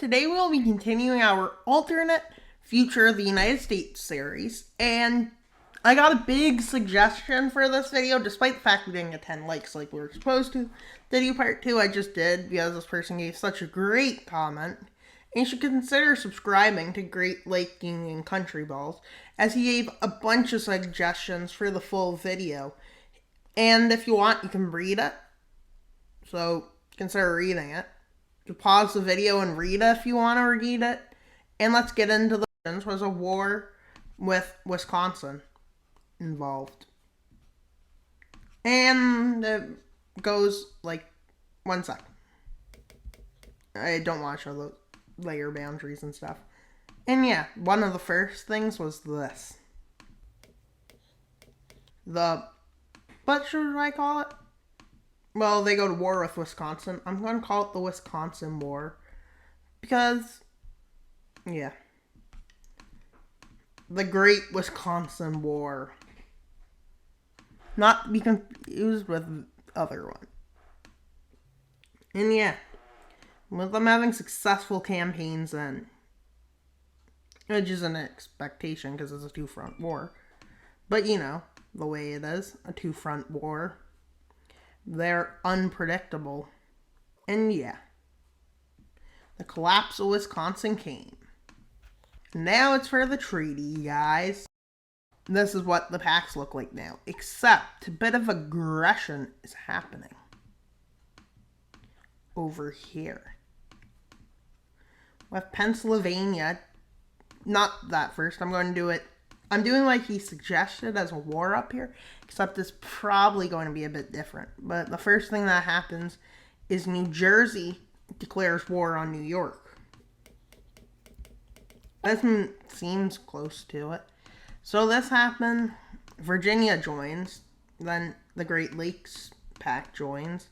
today we'll be continuing our alternate future of the United States series, and I got a big suggestion for this video, despite the fact we didn't get 10 likes like we were supposed to. To do part 2, I just did, because this person gave such a great comment. And you should consider subscribing to Great Lake Union Country Balls, as he gave a bunch of suggestions for the full video. And if you want, you can read it. So, consider reading it. You pause the video and read it if you want to read it. And let's get into the questions. Was a war with Wisconsin involved? And it goes like 1 second. I don't watch all the layer boundaries and stuff. And yeah, one of the first things was this. What should I call it? Well, they go to war with Wisconsin. I'm going to call it the Wisconsin War. Because, yeah. The Great Wisconsin War. Not to be confused with the other one. And yeah. With them having successful campaigns then. Which is an expectation because it's a two-front war. But you know, the way it is. A two-front war. They're unpredictable. And yeah. The collapse of Wisconsin came. Now it's for the treaty, guys. This is what the packs look like now. Except a bit of aggression is happening. Over here. With Pennsylvania. Not that first. I'm going to do it. I'm doing like he suggested as a war up here, except it's probably going to be a bit different. But the first thing that happens is New Jersey declares war on New York. This seems close to it. So this happened. Virginia joins. Then the Great Lakes Pact joins.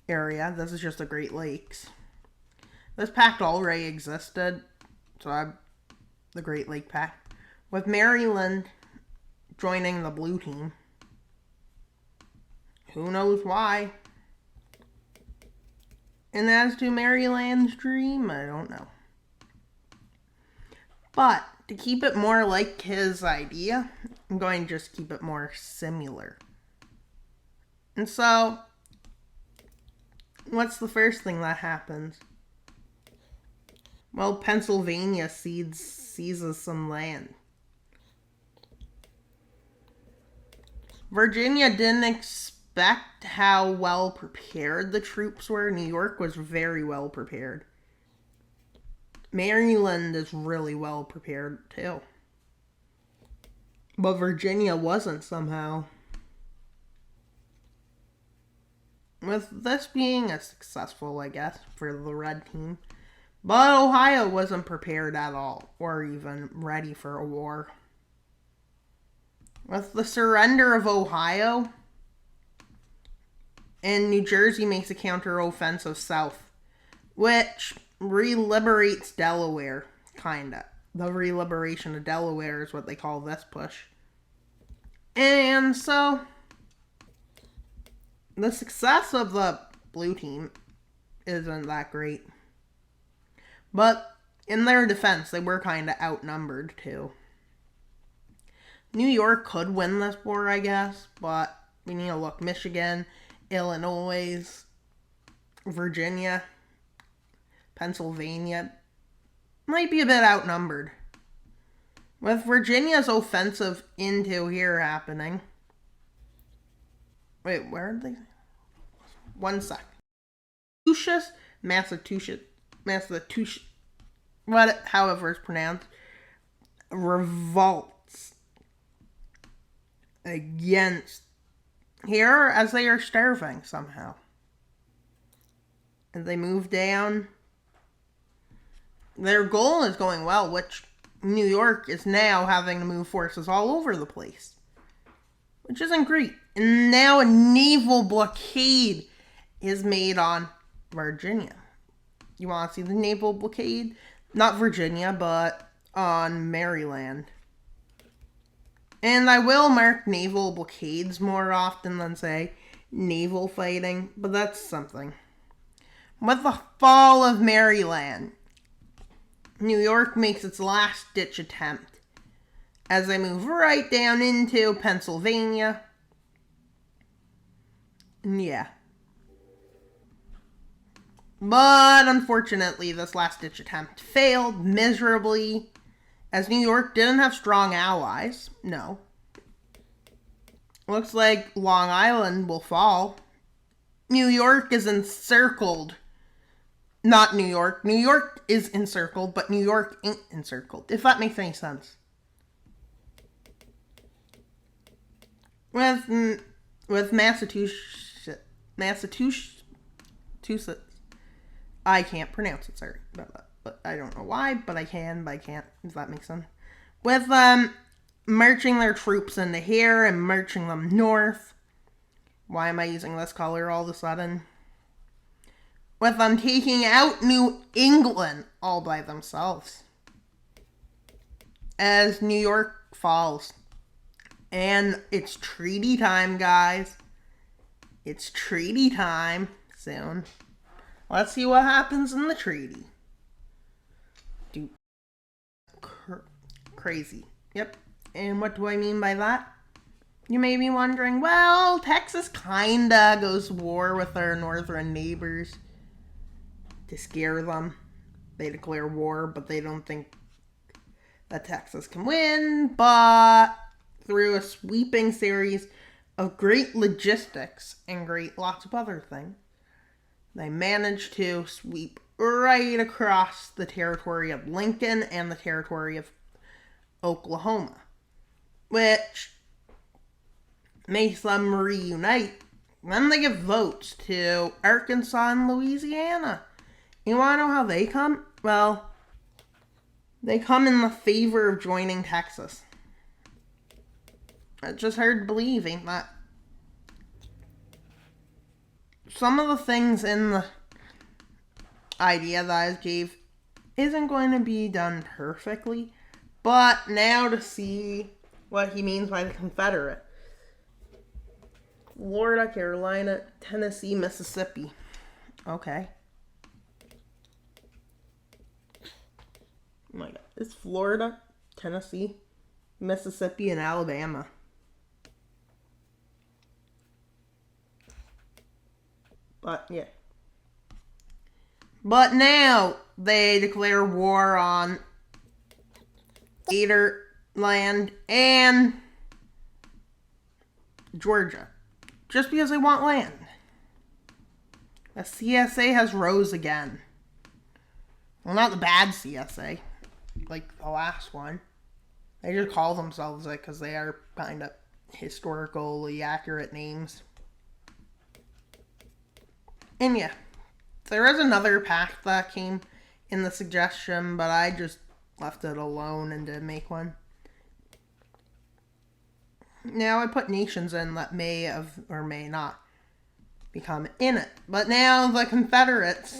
Area. This is just the Great Lakes. This pact already existed. So the Great Lake Pact, with Maryland joining the blue team. Who knows why? And as to Maryland's dream, I don't know. But to keep it more like his idea, I'm going to just keep it more similar. And so, what's the first thing that happens? Well, Pennsylvania seizes some land. Virginia didn't expect how well prepared the troops were. New York was very well prepared. Maryland is really well prepared too. But Virginia wasn't somehow. With this being a successful, I guess, for the red team. But Ohio wasn't prepared at all, or even ready for a war. With the surrender of Ohio, and New Jersey makes a counteroffensive south, which reliberates Delaware, kinda. The reliberation of Delaware is what they call this push. And so, the success of the blue team isn't that great. But in their defense, they were kind of outnumbered too. New York could win this war, I guess, but we need to look. Michigan, Illinois, Virginia, Pennsylvania might be a bit outnumbered. With Virginia's offensive into here happening. Wait, where are they? 1 sec. Massachusetts, however it's pronounced, revolts against here as they are starving somehow. And they move down. Their goal is going well, which New York is now having to move forces all over the place. Which isn't great. And now a naval blockade is made on Virginia. You want to see the naval blockade? Not Virginia, but on Maryland. And I will mark naval blockades more often than, say, naval fighting, but that's something. With the fall of Maryland, New York makes its last-ditch attempt as they move right down into Pennsylvania. Yeah. But unfortunately, this last-ditch attempt failed miserably, as New York didn't have strong allies. No. Looks like Long Island will fall. New York is encircled. Not New York. New York is encircled, but New York ain't encircled, if that makes any sense. With Massachusetts, I can't pronounce it, sorry about that. But I don't know why, but I can't, if that makes sense. With marching their troops into here and marching them north. Why am I using this color all of a sudden? With them taking out New England all by themselves. As New York falls. And it's treaty time, guys. It's treaty time soon. Let's see what happens in the treaty. Crazy. Yep. And what do I mean by that? You may be wondering, well, Texas kinda goes to war with our northern neighbors to scare them. They declare war, but they don't think that Texas can win. But through a sweeping series of great logistics and lots of other things, they managed to sweep right across the territory of Lincoln and the territory of Oklahoma, which makes them reunite. Then they give votes to Arkansas and Louisiana. You want to know how they come? Well, they come in the favor of joining Texas. It's just hard to believe, ain't that? Some of the things in the idea that I gave isn't going to be done perfectly, but now to see what he means by the Confederate. Florida, Carolina, Tennessee, Mississippi. Okay. Oh my God. It's Florida, Tennessee, Mississippi, and Alabama. But, yeah. But now they declare war on Gatorland and Georgia. Just because they want land. The CSA has rose again. Well, not the bad CSA. Like the last one. They just call themselves it because they are kind of historically accurate names. And yeah, there is another pact that came in the suggestion, but I just left it alone and didn't make one. Now I put nations in that may have or may not become in it. But now the Confederates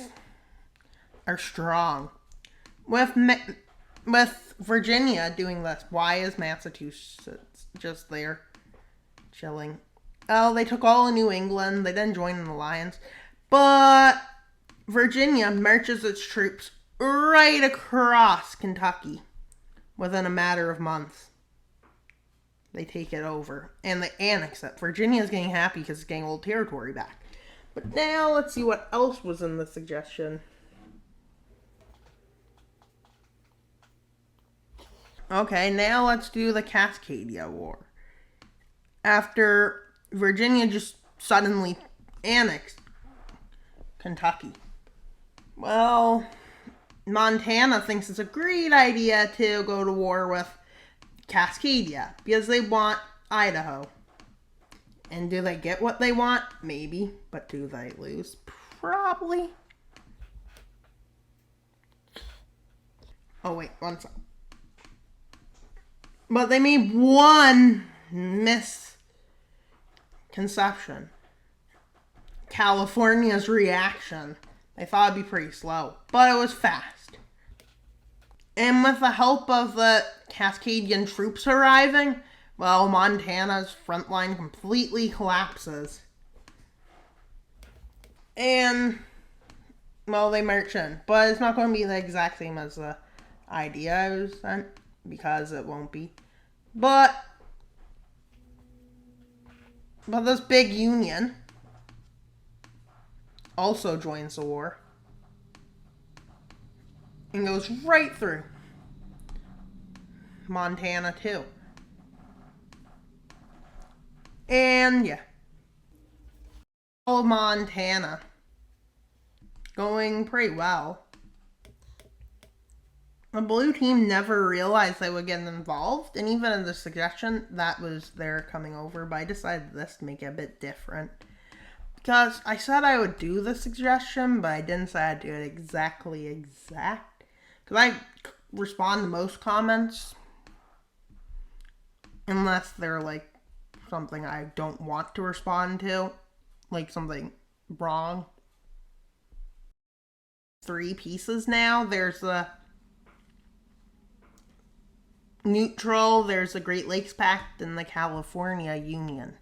are strong. With Virginia doing this, why is Massachusetts just there chilling? Oh, they took all of New England. They didn't join an alliance. But Virginia marches its troops right across Kentucky within a matter of months. They take it over and they annex it. Virginia's getting happy because it's getting old territory back. But now let's see what else was in the suggestion. Okay, now let's do the Cascadia War. After Virginia just suddenly annexed Kentucky. Well, Montana thinks it's a great idea to go to war with Cascadia because they want Idaho. And do they get what they want? Maybe. But do they lose? Probably. Oh, wait. One second. But they made one misconception. California's reaction. They thought it'd be pretty slow. But it was fast. And with the help of the Cascadian troops arriving, well, Montana's front line completely collapses. And well, they march in. But it's not going to be the exact same as the idea I was sent, because it won't be. But this big union also joins the war and goes right through Montana too. And yeah, all Montana going pretty well. The blue team never realized they would get involved, and even in the suggestion that was their coming over, but I decided this to make it a bit different. Because I said I would do the suggestion, but I didn't say I'd do it exactly exact. Because I respond to most comments, unless they're like something I don't want to respond to, like something wrong. 3 pieces now. There's the neutral, there's the Great Lakes Pact, and the California Union.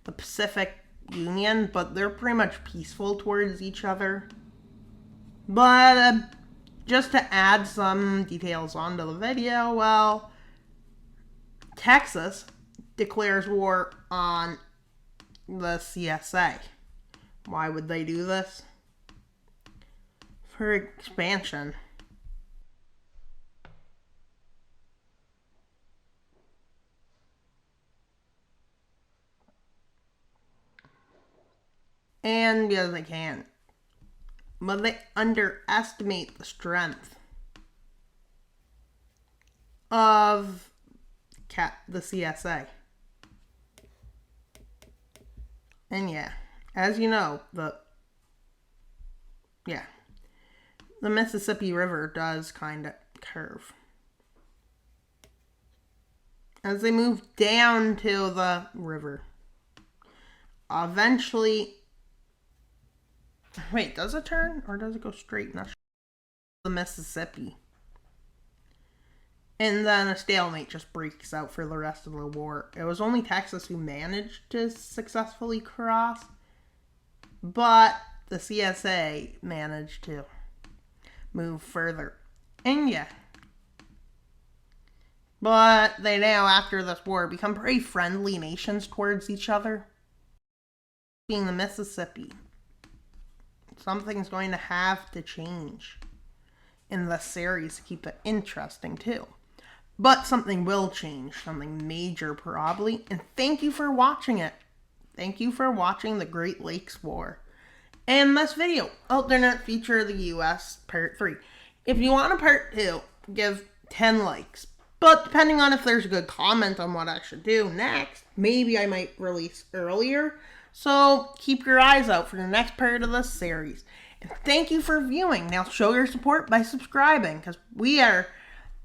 The Pacific Union, but they're pretty much peaceful towards each other. But just to add some details onto the video, well, Texas declares war on the CSA. Why would they do this? For expansion. And because they can. But they underestimate the strength of the CSA. And yeah, as you know, the Mississippi River does kind of curve. As they move down to the river, eventually, wait, does it turn or does it go straight? Not sure. The Mississippi. And then a stalemate just breaks out for the rest of the war. It was only Texas who managed to successfully cross, but the CSA managed to move further. And yeah. But they now, after this war, become pretty friendly nations towards each other. Being the Mississippi. Something's going to have to change in this series to keep it interesting too. But something will change, something major probably. And thank you for watching it. Thank you for watching the Great Lakes War. And this video, alternate feature of the US, part 3. If you want a part 2, give 10 likes. But depending on if there's a good comment on what I should do next, maybe I might release earlier. So keep your eyes out for the next part of this series. And thank you for viewing. Now show your support by subscribing, because we are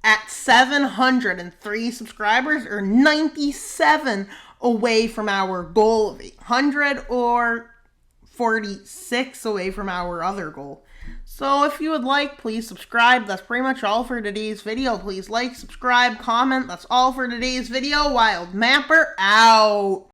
at 703 subscribers, or 97 away from our goal of 800, or 46 away from our other goal. So if you would like, please subscribe. That's pretty much all for today's video. Please like, subscribe, comment. That's all for today's video. Wild Mapper out.